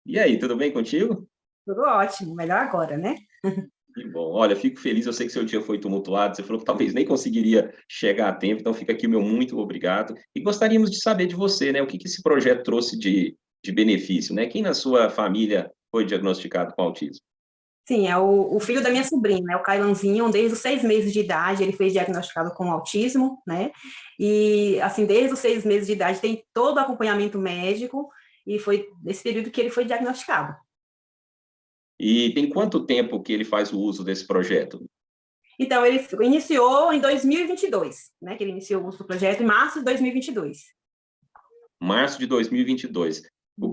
E aí, tudo bem contigo? Tudo ótimo, melhor agora, né? Que bom. Olha, fico feliz, eu sei que seu dia foi tumultuado, você falou que talvez nem conseguiria chegar a tempo, então fica aqui o meu muito obrigado. E gostaríamos de saber de você, né? O que que esse projeto trouxe de benefício, né? Quem na sua família foi diagnosticado com autismo? Sim, é o filho da minha sobrinha, né? O Cailanzinho, desde os 6 meses de idade, ele foi diagnosticado com autismo, né? E, assim, desde os 6 meses de idade, tem todo o acompanhamento médico, e foi nesse período que ele foi diagnosticado. E tem quanto tempo que ele faz o uso desse projeto? Então, ele iniciou em 2022, né? Que ele iniciou o uso do projeto em março de 2022. Março de 2022.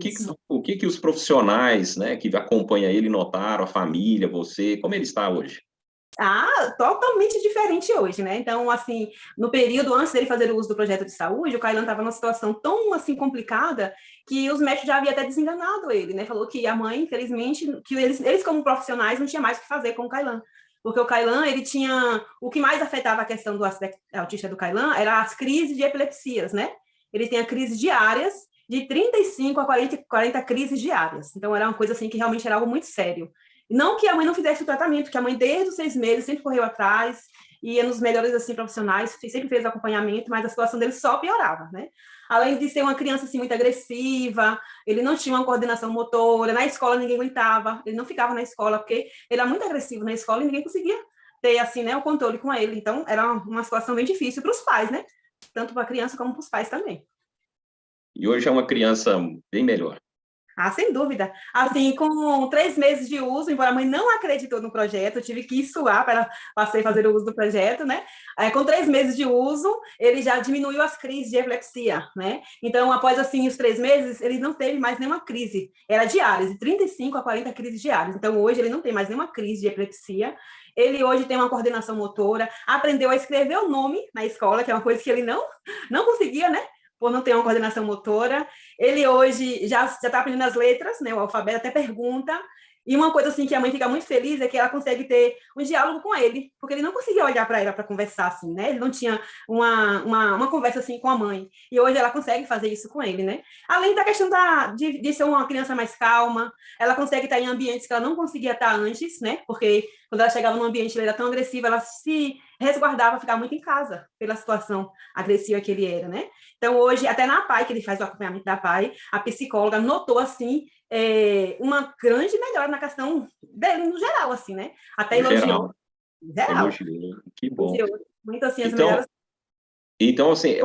Isso. O que que os profissionais, né, que acompanham ele notaram, a família, você, como ele está hoje? Ah, totalmente diferente hoje, né? Então, assim, no período antes dele fazer o uso do projeto de saúde, o Kailan estava numa situação tão, assim, complicada que os médicos já haviam até desenganado ele, né? Falou que a mãe, infelizmente, que eles como profissionais, não tinha mais o que fazer com o Kailan. Porque o Kailan, ele tinha... O que mais afetava a questão do aspecto autista do Kailan era as crises de epilepsias, né? Ele tem a crise diárias de 35 a 40 crises diárias. Então, era uma coisa, assim, que realmente era algo muito sério. Não que a mãe não fizesse o tratamento, que a mãe, desde os 6 meses, sempre correu atrás, ia nos melhores assim, profissionais, sempre fez acompanhamento, mas a situação dele só piorava, né? Além de ser uma criança assim, muito agressiva, ele não tinha uma coordenação motora, na escola ninguém aguentava, ele não ficava na escola, porque ele era muito agressivo na escola e ninguém conseguia ter assim, né, o controle com ele. Então, era uma situação bem difícil para os pais, né? Tanto para a criança como para os pais também. E hoje é uma criança bem melhor. Ah, sem dúvida. Assim, com 3 meses de uso, embora a mãe não acreditou no projeto, eu tive que ir suar para passei a fazer o uso do projeto, né? Com 3 meses de uso, ele já diminuiu as crises de epilepsia, né? Então, após assim os 3 meses, ele não teve mais nenhuma crise. Era diárias, de 35 a 40 crises diárias. Então, hoje ele não tem mais nenhuma crise de epilepsia. Ele hoje tem uma coordenação motora, aprendeu a escrever o nome na escola, que é uma coisa que ele não conseguia, né? Por não ter uma coordenação motora. Ele hoje já está aprendendo as letras, né, o alfabeto, até pergunta. E uma coisa assim que a mãe fica muito feliz é que ela consegue ter um diálogo com ele, porque ele não conseguia olhar para ela para conversar assim, né? Ele não tinha uma conversa assim com a mãe. E hoje ela consegue fazer isso com ele, né? Além da questão de ser uma criança mais calma, ela consegue estar em ambientes que ela não conseguia estar antes, né? Porque quando ela chegava num ambiente ele era tão agressivo, ela se resguardava, ficava muito em casa pela situação agressiva que ele era, né? Então, hoje, até na PAI, que ele faz o acompanhamento da PAI, a psicóloga notou, assim, uma grande melhora na questão dele no geral, assim, né? Até No elogiou, geral, no geral, elogio, que bom. elogiou muito, assim, as Então, melhoras. então assim,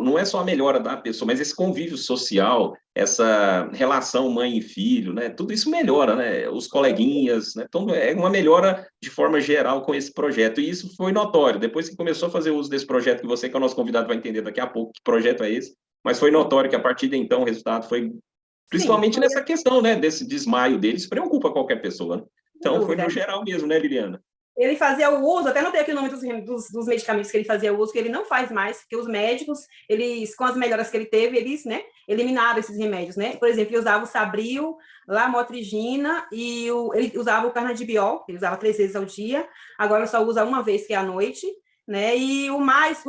não é só a melhora da pessoa, mas esse convívio social, essa relação mãe e filho, né? Tudo isso melhora, né? Os coleguinhas, né? Então, é uma melhora de forma geral com esse projeto. E isso foi notório. Depois que começou a fazer uso desse projeto, que você, que é o nosso convidado, vai entender daqui a pouco que projeto é esse, mas foi Sim, notório que a partir de então o resultado foi, sim, principalmente foi nessa questão, né? Desse desmaio dele, isso preocupa qualquer pessoa, né? sem Então, foi dúvida. no geral mesmo, né, Liliana? Ele fazia o uso, até notei aqui o nome dos medicamentos que ele fazia o uso, que ele não faz mais, porque os médicos, eles, com as melhoras que ele teve, eles, né, eliminaram esses remédios, né? Por exemplo, ele usava o Sabril, Lamotrigina, e ele usava o Carnagibiol, ele usava 3 vezes ao dia, agora só usa uma vez, que é à noite, né? E o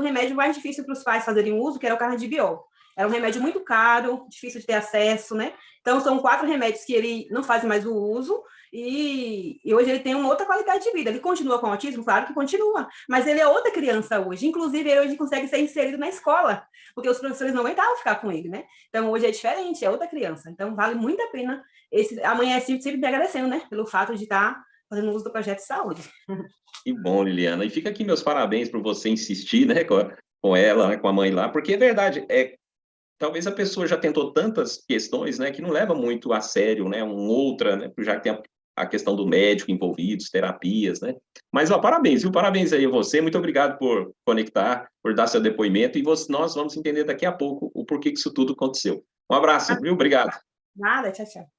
remédio mais difícil para os pais fazerem uso, que era o Carnagibiol. Era um remédio muito caro, difícil de ter acesso, né? Então, são 4 remédios que ele não faz mais o uso, e hoje ele tem uma outra qualidade de vida. Ele continua com autismo? Claro que continua, mas ele é outra criança hoje. Inclusive, ele hoje consegue ser inserido na escola, porque os professores não aguentavam ficar com ele, né? Então, hoje é diferente, é outra criança. Então, vale muito a pena. Amanhã é sempre me agradecendo, né? Pelo fato de estar fazendo uso do projeto de saúde. Que bom, Liliana. E fica aqui meus parabéns por você insistir, né, com ela, né, com a mãe lá, porque é verdade, talvez a pessoa já tentou tantas questões, né, que não leva muito a sério, né, outra, né, já que tem a questão do médico envolvidos, terapias, né. Mas, ó, parabéns, viu? Parabéns aí a você, muito obrigado por conectar, por dar seu depoimento, e nós vamos entender daqui a pouco o porquê que isso tudo aconteceu. Um abraço, viu? Obrigado. Nada, tchau, tchau.